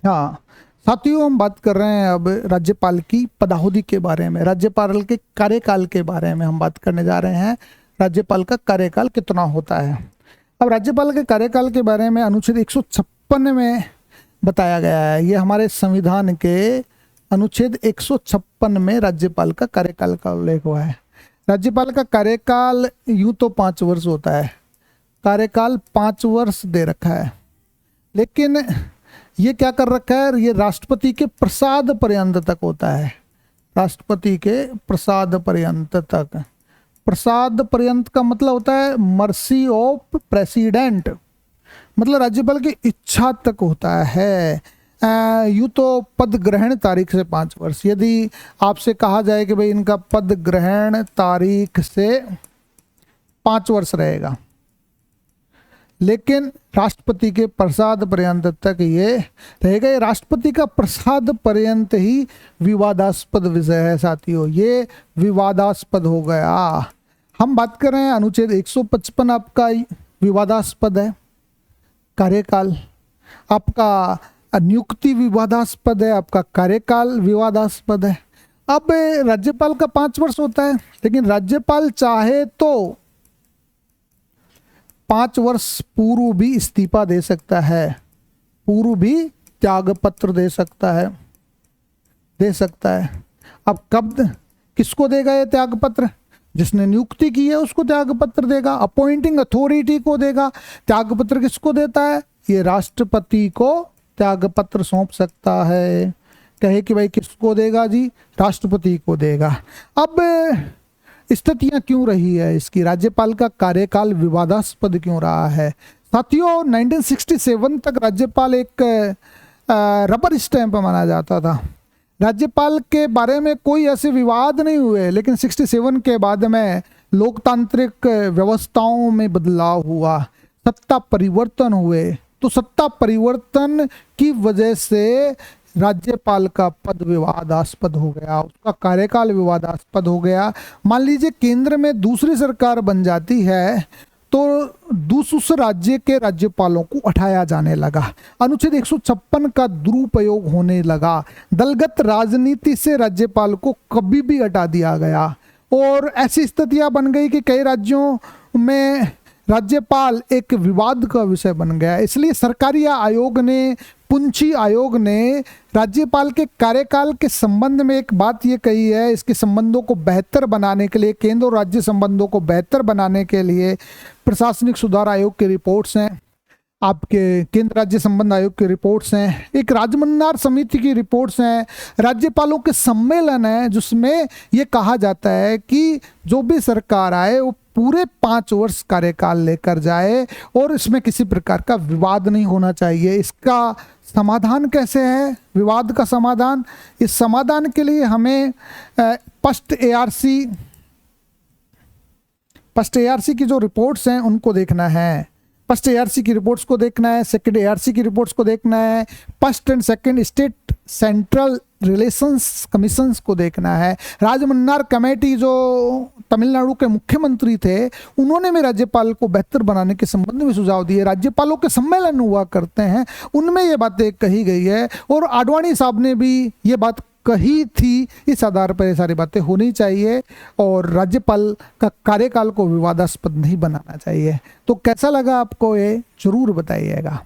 हाँ साथियों, हम बात कर रहे हैं अब राज्यपाल की पदावधि के बारे में, राज्यपाल के कार्यकाल के बारे में हम बात करने जा रहे हैं। राज्यपाल का कार्यकाल कितना होता है। अब राज्यपाल के कार्यकाल के बारे में अनुच्छेद 156 में बताया गया है। ये हमारे संविधान के अनुच्छेद 156 में राज्यपाल का कार्यकाल का उल्लेख हुआ है। राज्यपाल का कार्यकाल यूं तो 5 वर्ष होता है, कार्यकाल 5 वर्ष दे रखा है, लेकिन ये क्या कर रखा है, ये राष्ट्रपति के प्रसाद पर्यंत तक होता है। राष्ट्रपति के प्रसाद पर्यंत तक। प्रसाद पर्यंत का मतलब होता है मर्सी ऑफ प्रेसिडेंट, मतलब राज्यपाल की इच्छा तक होता है। यूँ तो पद ग्रहण तारीख से 5 वर्ष, यदि आपसे कहा जाए कि भाई इनका पद ग्रहण तारीख से 5 वर्ष रहेगा, लेकिन राष्ट्रपति के प्रसाद पर्यंत तक ये रहेगा। ये राष्ट्रपति का प्रसाद पर्यंत ही विवादास्पद विषय है साथियों, ये विवादास्पद हो गया। हम बात कर रहे हैं अनुच्छेद 155 आपका विवादास्पद है कार्यकाल, आपका नियुक्ति विवादास्पद है, आपका कार्यकाल विवादास्पद है। अब राज्यपाल का 5 वर्ष होता है, लेकिन राज्यपाल चाहे तो 5 वर्ष पूर्व भी इस्तीफा दे सकता है, पूर्व भी त्यागपत्र दे सकता है, अब कब किसको देगा ये त्यागपत्र? जिसने नियुक्ति की है उसको त्यागपत्र देगा, अपॉइंटिंग अथॉरिटी को देगा। त्यागपत्र किसको देता है? ये राष्ट्रपति को त्यागपत्र सौंप सकता है। कहे कि भाई किसको देगा जी? राष्ट्रपति को देगा। अब स्थितियां क्यों रही है इसकी, राज्यपाल का कार्यकाल विवादास्पद क्यों रहा है? साथियों 1967 तक राज्यपाल एक रबर स्टैंप माना जाता था। राज्यपाल के बारे में कोई ऐसे विवाद नहीं हुए, लेकिन 67 के बाद में लोकतांत्रिक व्यवस्थाओं में बदलाव हुआ, सत्ता परिवर्तन हुए। तो सत्ता परिवर्तन की वजह से राज्यपाल का पद विवादास्पद हो गया, उसका कार्यकाल विवादास्पद हो गया। मान लीजिए केंद्र में दूसरी सरकार बन जाती है तो दूसरे राज्य के राज्यपालों को हटाया जाने लगा, अनुच्छेद 156 का दुरुपयोग होने लगा, दलगत राजनीति से राज्यपाल को कभी भी हटा दिया गया और ऐसी स्थितियां बन गई कि कई राज्यों में राज्यपाल एक विवाद का विषय बन गया। इसलिए सरकारी आयोग ने, पुंछी आयोग ने राज्यपाल के कार्यकाल के संबंध में एक बात ये कही है, इसके संबंधों को बेहतर बनाने के लिए, केंद्र और राज्य संबंधों को बेहतर बनाने के लिए प्रशासनिक सुधार आयोग की रिपोर्ट्स हैं, आपके केंद्र राज्य संबंध आयोग की रिपोर्ट्स हैं, एक राजमन्नार समिति की रिपोर्ट्स हैं, राज्यपालों के सम्मेलन है जिसमें ये कहा जाता है कि जो भी सरकार आए वो पूरे 5 वर्ष कार्यकाल लेकर जाए और इसमें किसी प्रकार का विवाद नहीं होना चाहिए। इसका समाधान कैसे है, विवाद का समाधान? इस समाधान के लिए हमें फर्स्ट एआरसी की जो रिपोर्ट्स हैं उनको देखना है, फर्स्ट एआरसी की रिपोर्ट्स को देखना है, सेकंड एआरसी की रिपोर्ट्स को देखना है, first and second state central relations commissions को देखना है। राजमन्नार कमेटी जो तमिलनाडु के मुख्यमंत्री थे, उन्होंने भी राज्यपाल को बेहतर बनाने के संबंध में सुझाव दिए। राज्यपालों के सम्मेलन हुआ करते हैं, उनमें ये बातें कही गई है और आडवाणी साहब ने भी ये बात कही थी। इस आधार पर ये सारी बातें होनी चाहिए और राज्यपाल का कार्यकाल को विवादास्पद नहीं बनाना चाहिए। तो कैसा लगा आपको ये, जरूर बताइएगा।